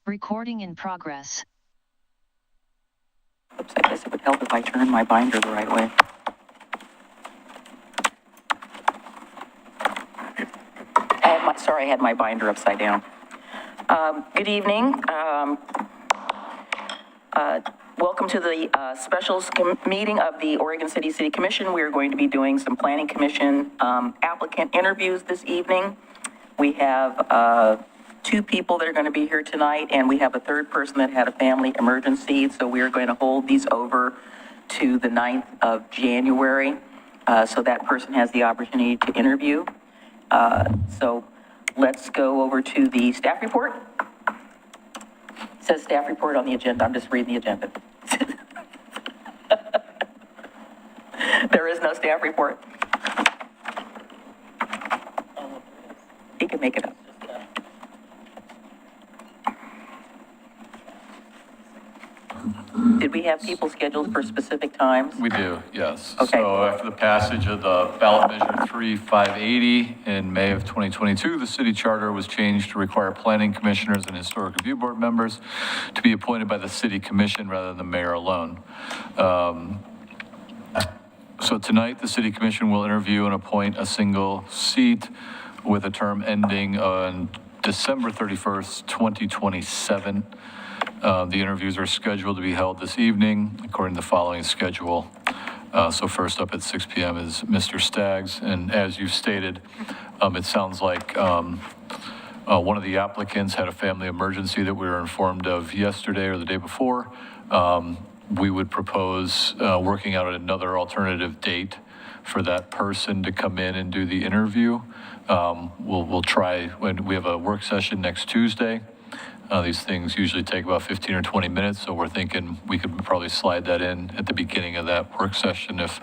Recording in progress. Oops, I guess it would help if I turned my binder the right way. Sorry, I had my binder upside down. Good evening. Welcome to the special meeting of the Oregon City Commission. We are going to be doing some Planning Commission applicant interviews this evening. We have two people that are going to be here tonight, and we have a third person that had a family emergency, so we are going to hold these over to the 9th of January, so that person has the opportunity to interview. So let's go over to the staff report. It says staff report on the agenda. I'm just reading the agenda. There is no staff report. He can make it up. Did we have people scheduled for specific times? We do, yes. Okay. So after the passage of the ballot measure 3580 in May of 2022, the city charter was changed to require planning commissioners and historic review board members to be appointed by the city commission rather than the mayor alone. So tonight, the city commission will interview and appoint a single seat with a term ending on December 31st, 2027. The interviews are scheduled to be held this evening according to the following schedule. So first up at 6 p.m. is Mr. Staggs. And as you've stated, it sounds like one of the applicants had a family emergency that we were informed of yesterday or the day before. We would propose working out another alternative date for that person to come in and do the interview. We'll try when we have a work session next Tuesday. These things usually take about 15 or 20 minutes, so we're thinking we could probably slide that in at the beginning of that work session if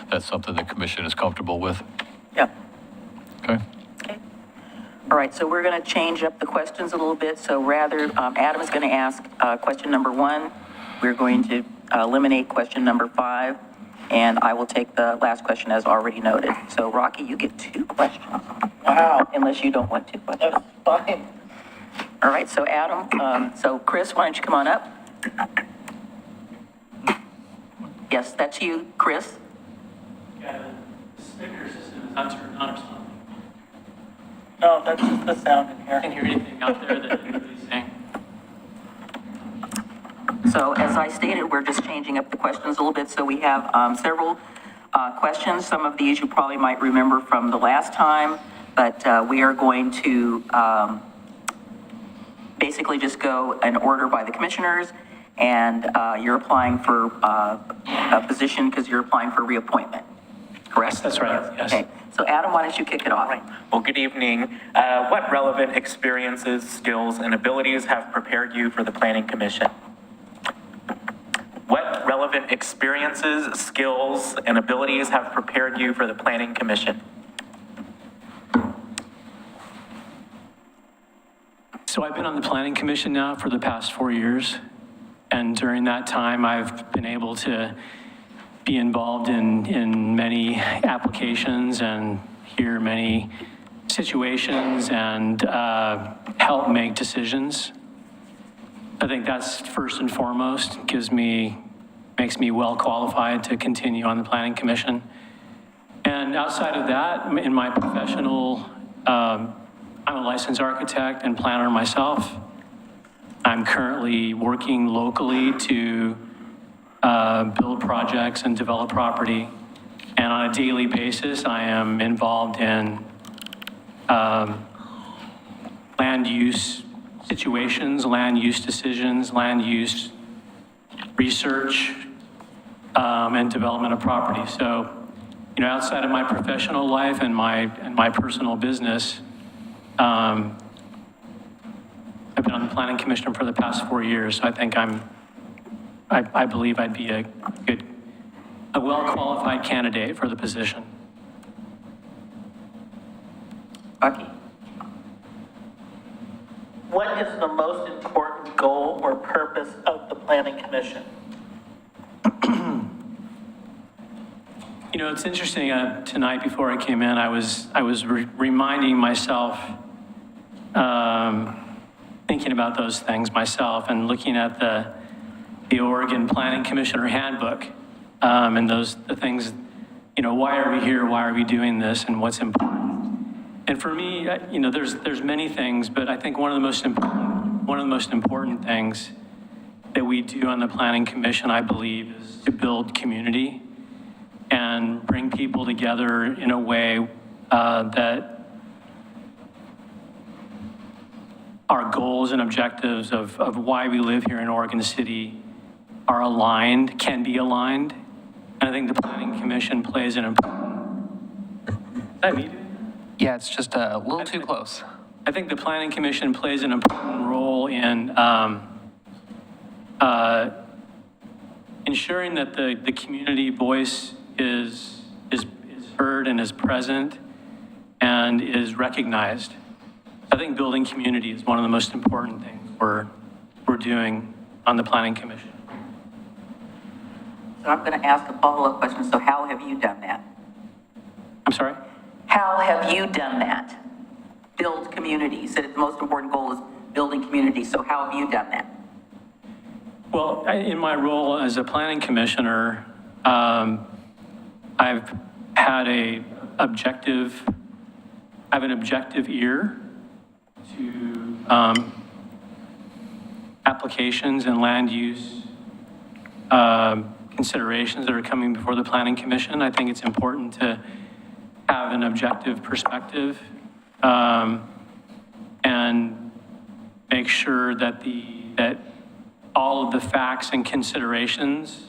that's something the commission is comfortable with. Yeah. Okay? Okay. All right, so we're going to change up the questions a little bit. So rather, Adam is going to ask question number 1. We're going to eliminate question number 5, and I will take the last question as already noted. So Rocky, you get 2 questions. Wow. Unless you don't want 2 questions. That's fine. All right, so Adam, so Chris, why don't you come on up? Yes, that's you, Chris. Yeah, the speaker system is not turned on or something. No, that's just the sound in I here. can't hear anything out there that anybody's saying. So as I stated, we're just changing up the questions a little bit. So we have several questions. Some of these you probably might remember from the last time, but we are going to basically just go in order by the commissioners, and you're applying for a position because you're applying for reappointment, correct? That's right, yes. Okay, so Adam, why don't you kick it off? Well, good evening. What relevant experiences, skills, and abilities have prepared you for the Planning Commission? What relevant experiences, skills, and abilities have prepared you for the Planning Commission? So I've been on the Planning Commission now for the past 4 years. And during that time, I've been able to be involved in many applications and hear many situations and help make decisions. I think that's first and foremost, makes me well qualified to continue on the Planning Commission. And outside of that, in my professional, I'm a licensed architect and planner myself. I'm currently working locally to build projects and develop property. And on a daily basis, I am involved in land use situations, land use decisions, land use research, and development of property. So, you know, outside of my professional life and my personal business, I've been on the Planning Commission for the past 4 years. So I think I believe I'd be a well-qualified candidate for the position. Rocky? What is the most important goal or purpose of the Planning Commission? You know, it's interesting, tonight before I came in, I was reminding myself, thinking thinking about those things myself and looking at the Oregon Planning Commissioner Handbook, and the things, why are we here? Why are we doing this? And what's important? And for me, there's many things, but I think one of the most important things that we do on the Planning Commission, I believe, is to build community and bring people together in a way that our goals and objectives of why we live here in Oregon City are aligned, can be aligned. And I think the Planning Commission plays an important... Yeah, it's just a little too close. I think the Planning Commission plays an important role in ensuring that the community voice is heard and is present and is recognized. I think building community is one of the most important things we're doing on the Planning Commission. So I'm going to ask a follow-up question. So how have you done that? I'm sorry? How have you done that? Build community. You said the most important goal is building community. So how have you done that? Well, in my role as a planning commissioner, I've had an objective ear to applications and land use considerations that are coming before the Planning Commission. I think it's important to have an objective perspective and make sure that all of the facts and considerations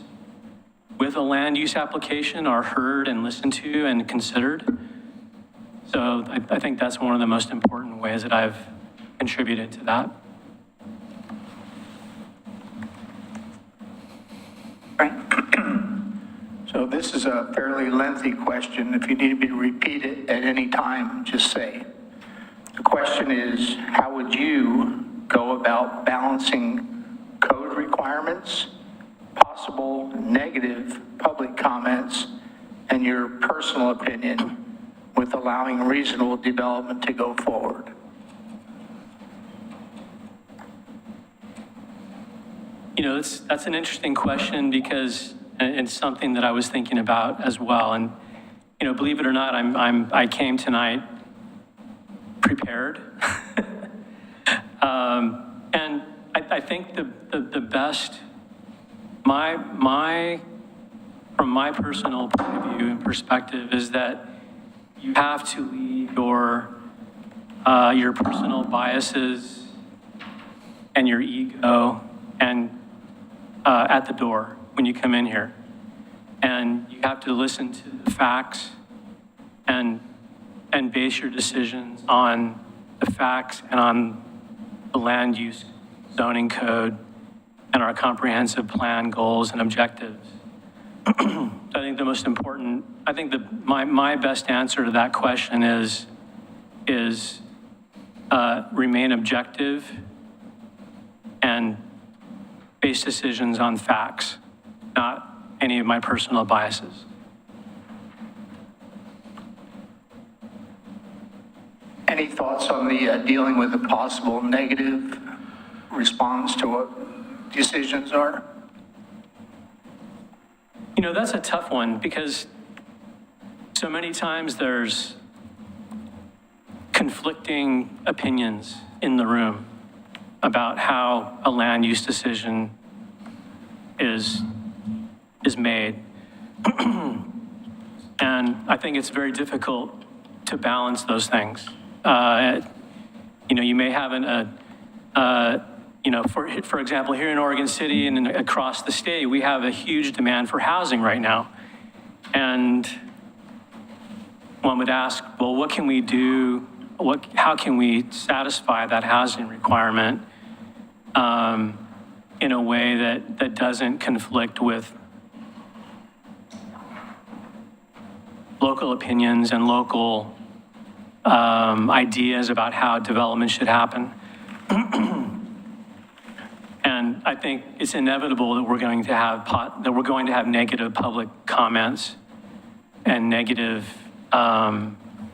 with a land use application are heard and listened to and considered. So I think that's one of the most important ways that I've contributed to that. So this is a fairly lengthy question. If you need me to repeat it at any time, just say. The question is, how would you go about balancing code requirements, possible negative public comments, and your personal opinion with allowing reasonable development to go forward? That's an interesting question because it's something that I was thinking about as well. And, believe it or not, I came tonight prepared. And I think the best, from my personal point of view and perspective, is that you have to leave your personal biases and your ego and at the door when you come in here. And you have to listen to the facts and base your decisions on the facts and on the land use zoning code and our comprehensive plan goals and objectives. I think the most important, my best answer to that question is remain objective and base decisions on facts, not any of my personal biases. Any thoughts on the dealing with a possible negative response to what decisions are? That's a tough one because so many times there's conflicting opinions in the room about how a land use decision is made. And I think it's very difficult to balance those things. You may have for example, here in Oregon City and across the state, we have a huge demand for housing right now. And one would ask, well, what can we do? How can we satisfy that housing requirement in a way that doesn't conflict with local opinions and local ideas about how development should happen? And I think it's inevitable that we're going to have negative public comments and negative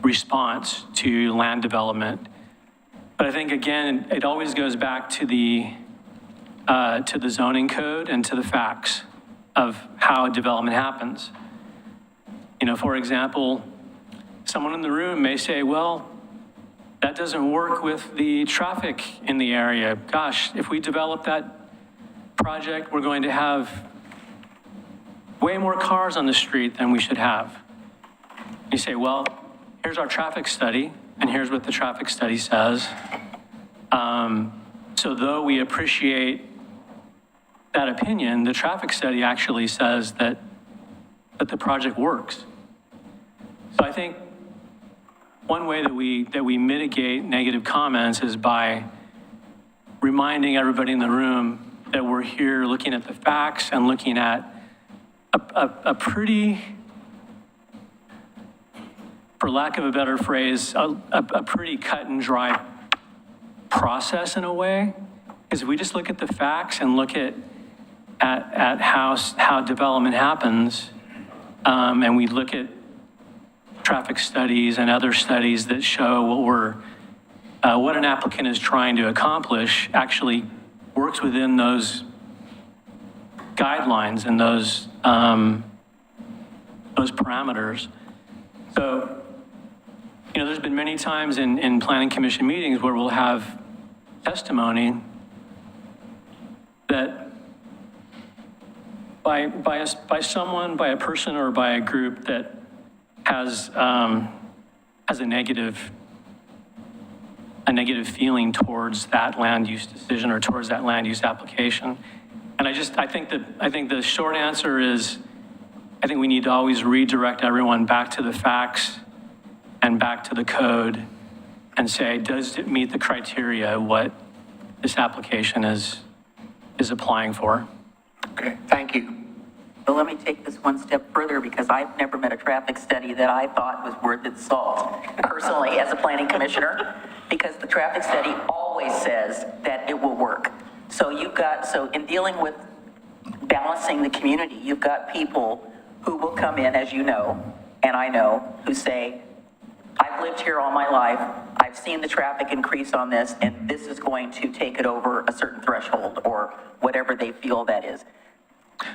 response to land development But I think, again, it always goes back to the zoning code and to the facts of how development happens. You know, for example, someone in the room may say, well, that doesn't work with the traffic in the area. Gosh, if we develop that project, we're going to have way more cars on the street than we should have. You say, well, here's our traffic study, and here's what the traffic study says. So though we appreciate that opinion, the traffic study actually says that the project works. So I think one way that we mitigate negative comments is by reminding everybody in the room that we're here looking at the facts and looking at a pretty, for lack of a better phrase, a pretty cut and dry process in a way. Because if we just look at the facts and look at how development happens, and we look at traffic studies and other studies that show what an applicant is trying to accomplish actually works within those guidelines and those parameters. So, you know, there's been many times in planning commission meetings where we'll have testimony that by a person or by a group that has a negative feeling towards that land use decision or towards that land use application. And I think the short answer is, I think we need to always redirect everyone back to the facts and back to the code and say, does it meet the criteria what this application is applying for? Okay, thank you. So let me take this one step further, because I've never met a traffic study that I thought was worth its salt, personally, as a planning commissioner, because the traffic study always says that it will work. So in dealing with balancing the community, you've got people who will come in, as you know, and I know, who say, I've lived here all my life, I've seen the traffic increase on this, and this is going to take it over a certain threshold, or whatever they feel that is.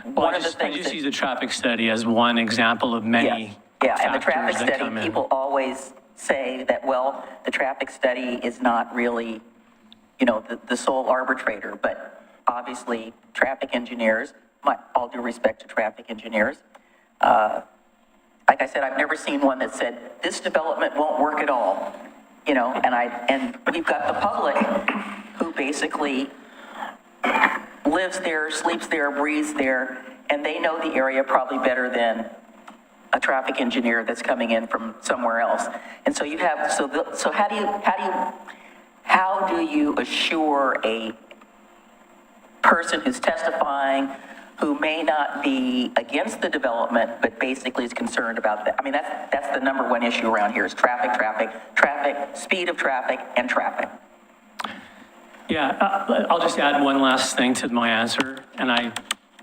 Well, I just use the traffic study as one example of many. Yeah, and the traffic factors that study, come in. people always say that, well, the traffic study is not really, you know, the sole arbitrator, but obviously traffic engineers, all due respect to traffic engineers, like I said, I've never seen one that said, this development won't work at all, you know, and we've got the public who basically lives there, sleeps there, breathes there, and they know the area probably better than a traffic engineer that's coming in from somewhere else. And so you have, so how do you assure a person who's testifying who may not be against the development, but basically is concerned about that? I mean, that's the number one issue around here is traffic, speed of traffic, and traffic. Yeah, I'll just add one last thing to my answer, and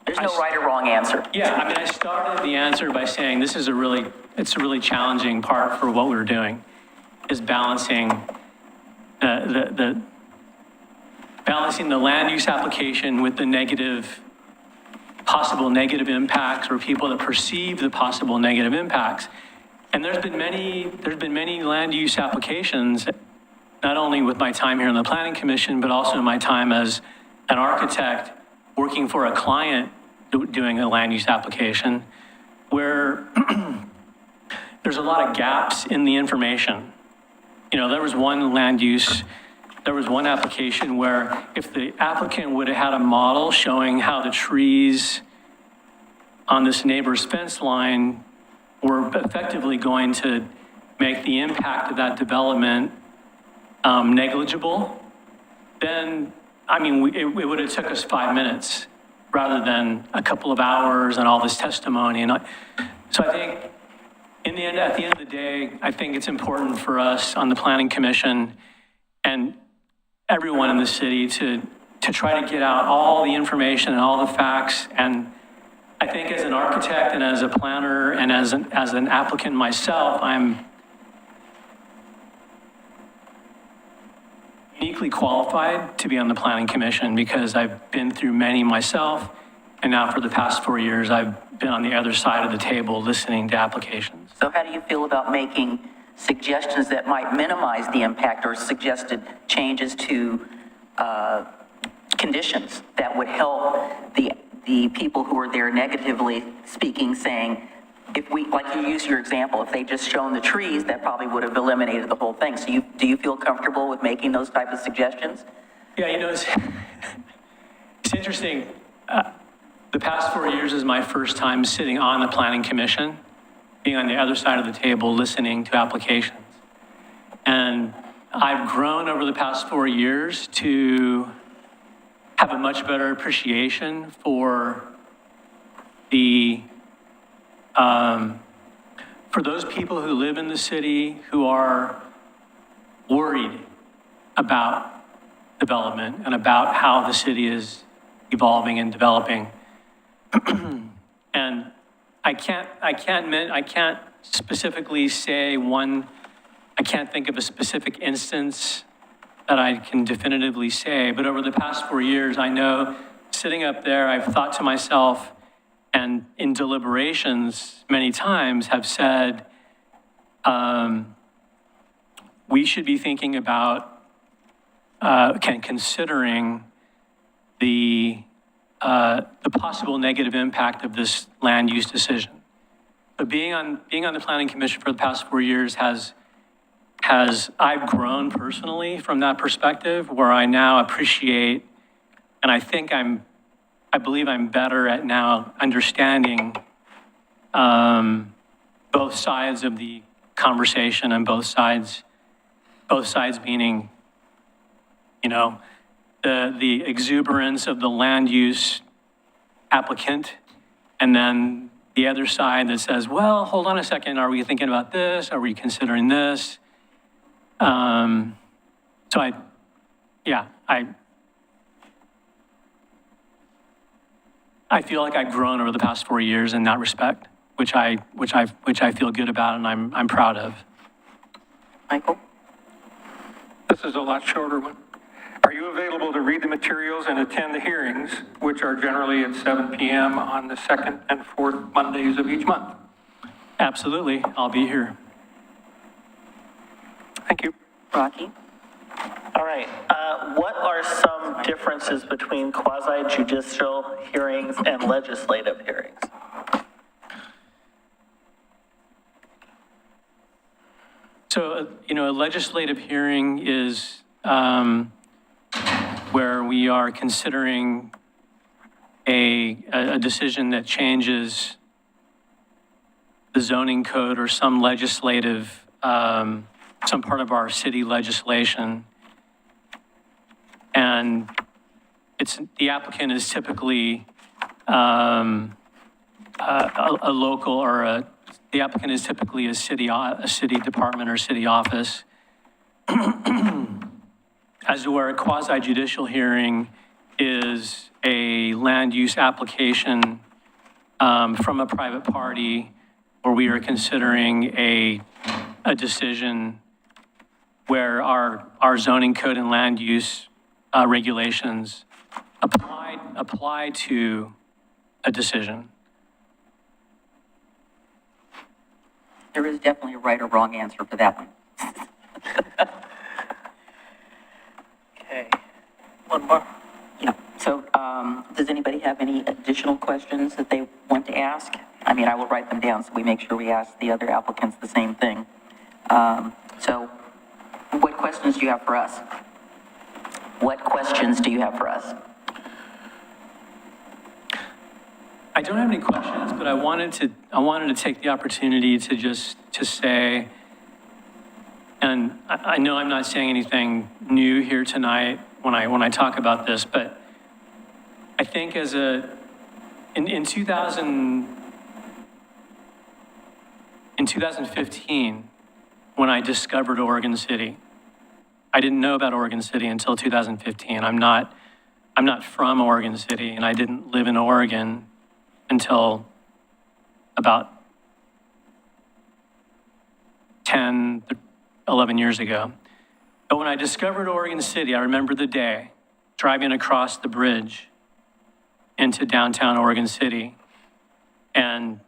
There's no right or wrong answer. Yeah, I mean, I started the answer by saying it's a really challenging part for what we're doing, is balancing balancing the land use application with the possible negative impacts, or people that perceive the possible negative impacts. And there's been many land use applications, not only with my time here in the Planning Commission, but also my time as an architect working for a client doing a land use application, where there's a lot of gaps in the information. You know, there was one application where if the applicant would have had a model showing how the trees on this neighbor's fence line were effectively going to make the impact of that development negligible, then, I mean, it would have took us 5 minutes rather than a couple of hours and all this testimony. And so I think at the end of the day, I think it's important for us on the Planning Commission and everyone in the city to try to get out all the information and all the facts. And I think as an architect and as a planner and as an applicant myself, uniquely qualified to be on the Planning Commission because I've been through many myself, and now for the past 4 years, I've been on the other side of the table listening to applications. So how do you feel about making suggestions that might minimize the impact or suggested changes to conditions that would help the people who are there negatively speaking, saying, if we, like you use your example, if they just shown the trees, that probably would have eliminated the whole thing. So do you feel comfortable with making those type of suggestions? Yeah, it's interesting. The past 4 years is my first time sitting on the Planning Commission, being on the other side of the table, listening to applications. And I've grown over the past 4 years to have a much better appreciation for for those people who live in the city who are worried about development and about how the city is evolving and developing. And I can't specifically say I can't think of a specific instance that I can definitively say, but over the past 4 years, I know sitting up there, I've thought to myself, and in deliberations many times have said, we should be thinking about, considering the possible negative impact of this land use decision. But being on the Planning Commission for the past 4 years I've grown personally from that perspective, where I now appreciate, and I believe I'm better at now understanding both sides of the conversation, and both sides meaning, the exuberance of the land use applicant, and then the other side that says, well, hold on a second, are we thinking about this? Are we considering this? So I feel like I've grown over the past 4 years in that respect, which I feel good about and I'm proud of. Michael? This is a lot shorter one. Are you available to read the materials and attend the hearings, which are generally at 7 p.m. on the second and fourth Mondays of each month? Absolutely, I'll be here. Thank you. Rocky? All right. What are some differences between quasi-judicial hearings and legislative hearings? So, a legislative hearing is where we are considering a decision that changes the zoning code or some legislative, some part of our city legislation. And the applicant is typically a local or the applicant is typically a city department or city office. As to where a quasi-judicial hearing is a land use application from a private party, where we are considering a decision where our zoning code and land use regulations apply to a decision. There is definitely a right or wrong answer for that one. Okay. One more. Yeah, so does anybody have any additional questions that they want to ask? I mean, I will write them down so we make sure we ask the other applicants the same thing. So what questions do you have for us? What questions do you have for us? I don't have any questions, but I wanted to take the opportunity to say, and I know I'm not saying anything new here tonight when I talk about this, but I think in 2015, when I discovered Oregon City, I didn't know about Oregon City until 2015. I'm not from Oregon City, and I didn't live in Oregon until about 10, 11 years ago. But when I discovered Oregon City, I remember the day driving across the bridge into downtown Oregon City. And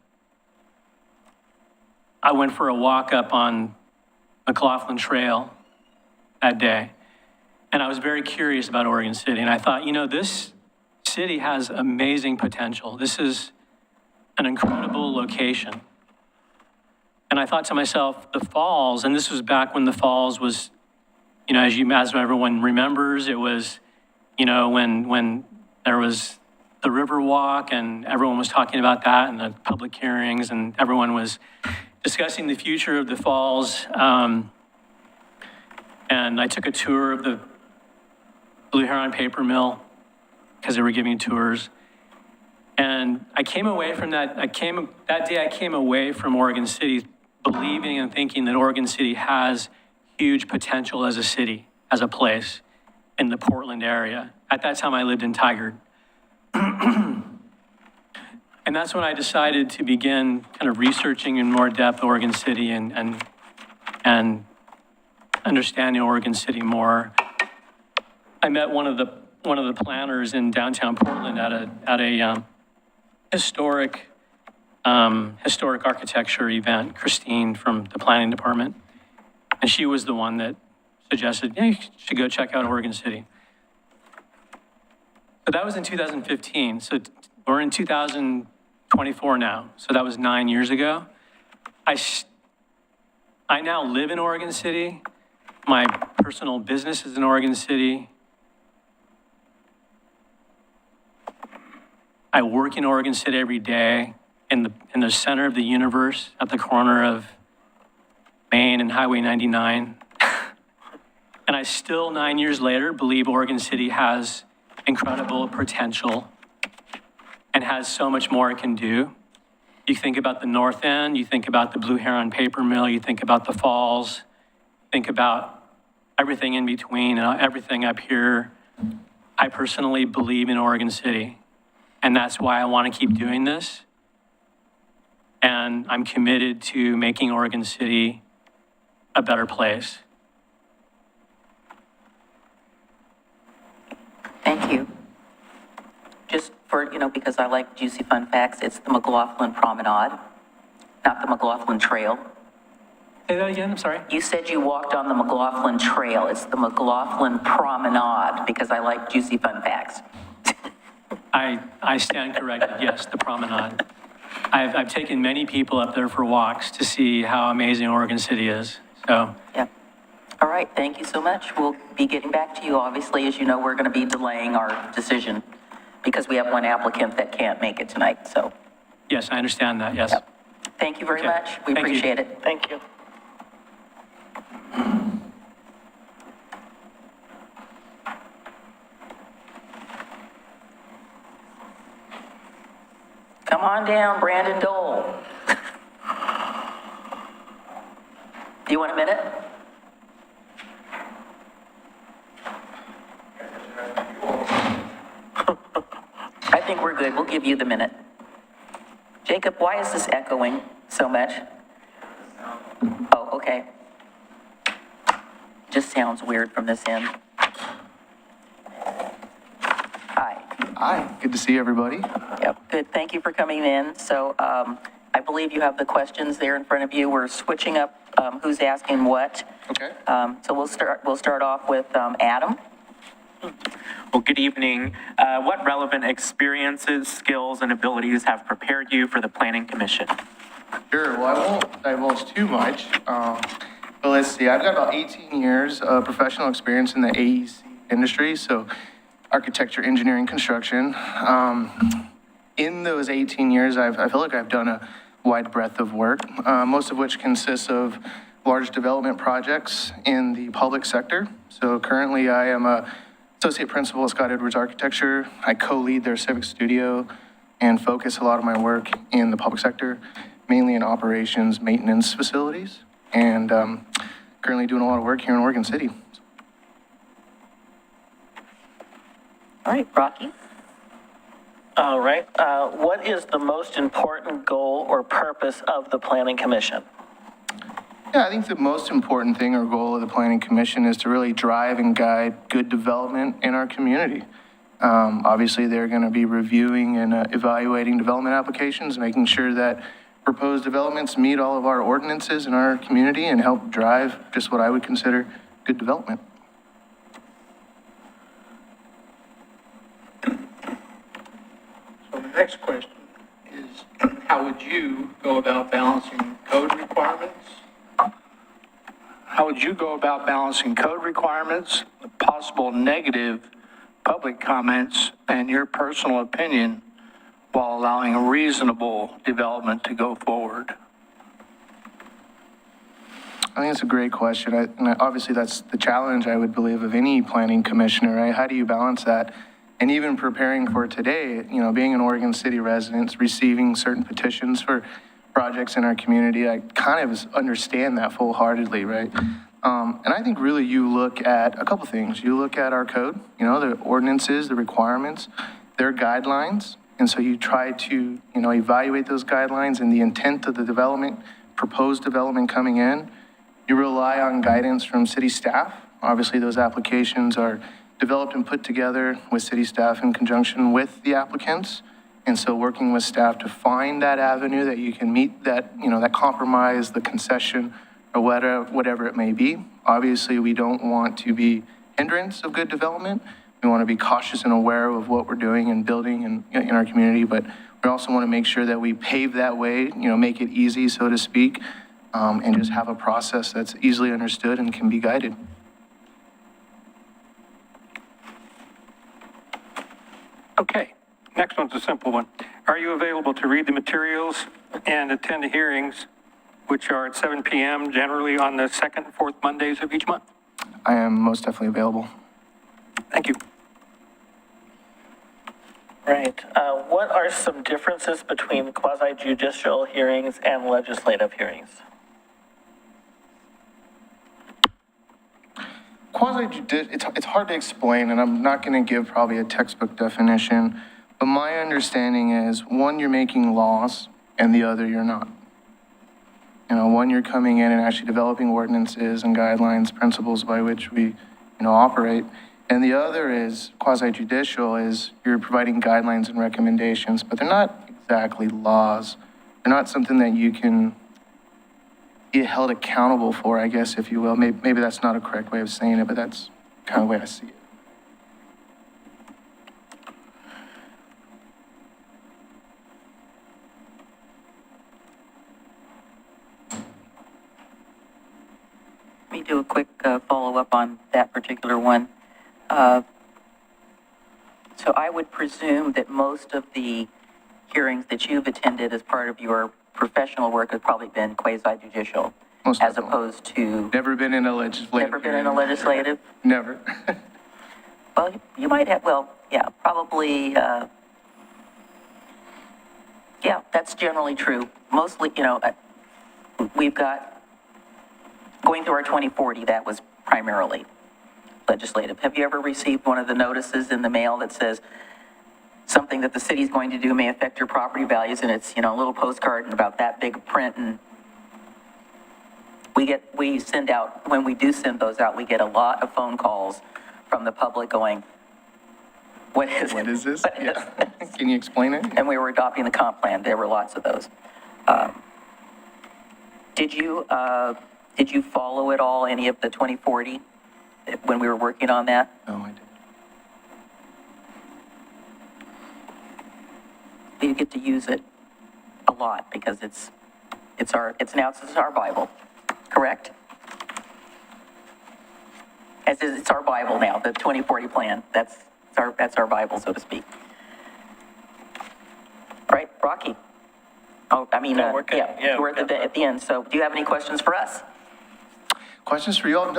I went for a walk up on McLaughlin Trail that day. And I was very curious about Oregon City. And I thought, this city has amazing potential. This is an incredible location. And I thought to myself, the Falls, and this was back when the Falls was, as everyone remembers, it was, when there was the River Walk and everyone was talking about that and the public hearings and everyone was discussing the future of the Falls. And I took a tour of the Blue Heron Paper Mill because they were giving tours. And I came away from that day I came away from Oregon City believing and thinking that Oregon City has huge potential as a city, as a place in the Portland area. At that time, I lived in Tigard. And that's when I decided to begin kind of researching in more depth Oregon City and understanding Oregon City more. I met one of the planners in downtown Portland at a historic architecture event, Christine from the planning department. And she was the one that suggested, you should go check out Oregon City. So that was in 2015. So we're in 2024 now. So that was 9 years ago. I now live in Oregon City. My personal business is in Oregon City. I work in Oregon City every day in the center of the universe at the corner of Main and Highway 99. And I still, 9 years later, believe Oregon City has incredible potential and has so much more it can do. You think about the North End, you think about the Blue Heron Paper Mill, you think about the Falls, think about everything in between and everything up here. I personally believe in Oregon City, and that's why I want to keep doing this. And I'm committed to making Oregon City a better place. Thank you. Just for, because I like juicy fun facts, it's the McLaughlin Promenade, not the McLaughlin Trail. Say that again, I'm sorry. You said you walked on the McLaughlin Trail. It's the McLaughlin Promenade, because I like juicy fun facts. I stand corrected, yes, the promenade. I've taken many people up there for walks to see how amazing Oregon City is, so. Yeah. All right, thank you so much. We'll be getting back to you. Obviously, as you know, we're going to be delaying our decision because we have one applicant that can't make it tonight, so. Yes, I understand that, yes. Yep. Thank you very Okay. much. We Thank you. appreciate it. Thank you. Come on down, Brandon Dole. Do you want a minute? I think we're good. We'll give you the minute. Jacob, why is this echoing so much? Oh, okay. Just sounds weird from this end. Hi. Hi, good to see everybody. Yep, good. Thank you for coming in. So I believe you have the questions there in front of you. We're switching up who's asking what. Okay. So we'll start off with Adam. Well, good evening. What relevant experiences, skills, and abilities have prepared you for the Planning Commission? Sure, well, I won't divulge too much, but let's see, I've got about 18 years of professional experience in the AEC industry, so architecture, engineering, construction. In those 18 years, I feel like I've done a wide breadth of work, most of which consists of large development projects in the public sector. So currently I am a associate principal at Scott Edwards Architecture. I co-lead their civic studio and focus a lot of my work in the public sector, mainly in operations, maintenance facilities, and currently doing a lot of work here in Oregon City. All right, Rocky. All right. What is the most important goal or purpose of the Planning Commission? Yeah, I think the most important thing or goal of the Planning Commission is to really drive and guide good development in our community. Obviously, they're going to be reviewing and evaluating development applications, making sure that proposed developments meet all of our ordinances in our community and help drive just what I would consider good development. So the next question is, how would you go about balancing code requirements? How would you go about balancing code requirements, the possible negative public comments, and your personal opinion while allowing reasonable development to go forward? I think it's a great question. And obviously, that's the challenge, I would believe, of any planning commissioner, right? How do you balance that? And even preparing for today, you know, being an Oregon City resident, receiving certain petitions for projects in our community, I kind of understand that full-heartedly, right? And I think really you look at a couple things. You look at our code, you know, the ordinances, the requirements, their guidelines. And so you try to, you know, evaluate those guidelines and the intent of the development, proposed development coming in. You rely on guidance from city staff. Obviously, those applications are developed and put together with city staff in conjunction with the applicants. And so working with staff to find that avenue that you can meet that, you know, that compromise, the concession, or whatever it may be. Obviously, we don't want to be hindrance of good development. We want to be cautious and aware of what we're doing and building in our community, but we also want to make sure that we pave that way, you know, make it easy, so to speak, and just have a process that's easily understood and can be guided. Okay, next one's a simple one. Are you available to read the materials and attend the hearings, which are at 7 p.m. generally on the second and fourth Mondays of each month? I am most definitely available. Thank you. Right. What are some differences between quasi-judicial hearings and legislative hearings? Quasi-judicial, it's hard to explain, and I'm not going to give probably a textbook definition, but my understanding is, one, you're making laws, and the other, you're not. You know, one, you're coming in and actually developing ordinances and guidelines, principles by which we, you know, operate. And the other is quasi-judicial, is you're providing guidelines and recommendations, but they're not exactly laws. They're not something that you can be held accountable for, I guess, if you will. Maybe that's not a correct way of saying it, but that's kind of the way I see it. Let me do a quick follow-up on that particular one. So I would presume that most of the hearings that you've attended as part of your professional work have probably been quasi-judicial, Most as definitely. opposed to, Never been in a legislative. never been in a hearing. legislative? Never. Well, you might have, well, yeah, probably, yeah, that's generally true. Mostly, you know, we've got, going through our 2040, that was primarily legislative. Have you ever received one of the notices in the mail that says something that the city's going to do may affect your property values, and it's, you know, a little postcard and about that big print, and we send out, when we do send those out, we get a lot of phone calls from the public going, what is it? What is this? What is Yeah. this? Can you explain it? And we were adopting the comp plan. There were lots of those. Did you follow at all any of the 2040 when we were working on that? No, I didn't. You get to use it a lot because it's our Bible, correct? It's our Bible now, the 2040 plan. That's our Bible, so to speak. Right, Rocky? Oh, I mean, No, we're good. Yeah, we're at the end. So do you have any questions for us? Questions for you all?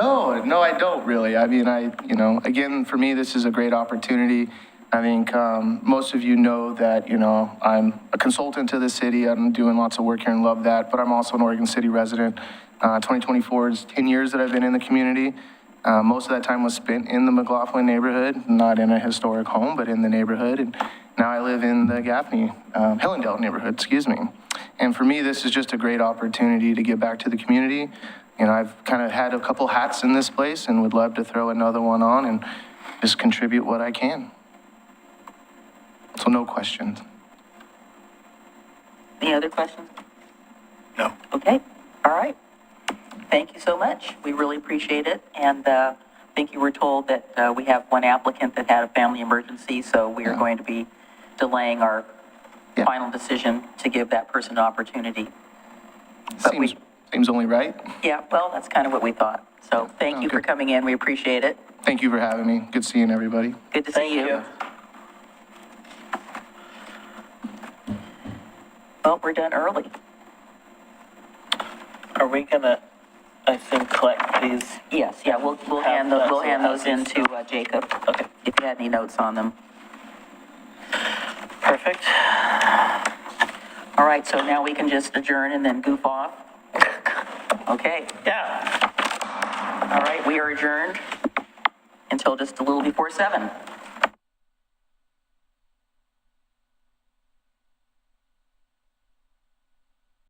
No, I don't really. I mean, you know, again, for me, this is a great opportunity. I think most of you know that, you know, I'm a consultant to the city. I'm doing lots of work here and love that, but I'm also an Oregon City resident. 2024 is 10 years that I've been in the community. Most of that time was spent in the McLaughlin neighborhood, not in a historic home, but in the neighborhood. And now I live in the Gaffney, Hillendale neighborhood, excuse me. And for me, this is just a great opportunity to give back to the community. you know, I've kind of had a couple hats in this place and would love to throw another one on and just contribute what I can. So no questions. Any other questions? No. Okay, all right. Thank you so much. We really appreciate it. And I think you were told that we have one applicant that had a family emergency, so we are going to be delaying our Yeah. final decision to give that person an opportunity. But Seems only right. Yeah, well, that's kind of what we thought. So thank you for Okay. coming in. We appreciate it. Thank you for having me. Good seeing everybody. Good to see you. Well, we're done early. Are we gonna, I think, collect these? Yes, yeah, we'll hand those in to Jacob. Okay. If you had any notes on them. Perfect. All right, so now we can just adjourn and then goof off. Okay, Yeah. all right, we are adjourned until just a little before 7.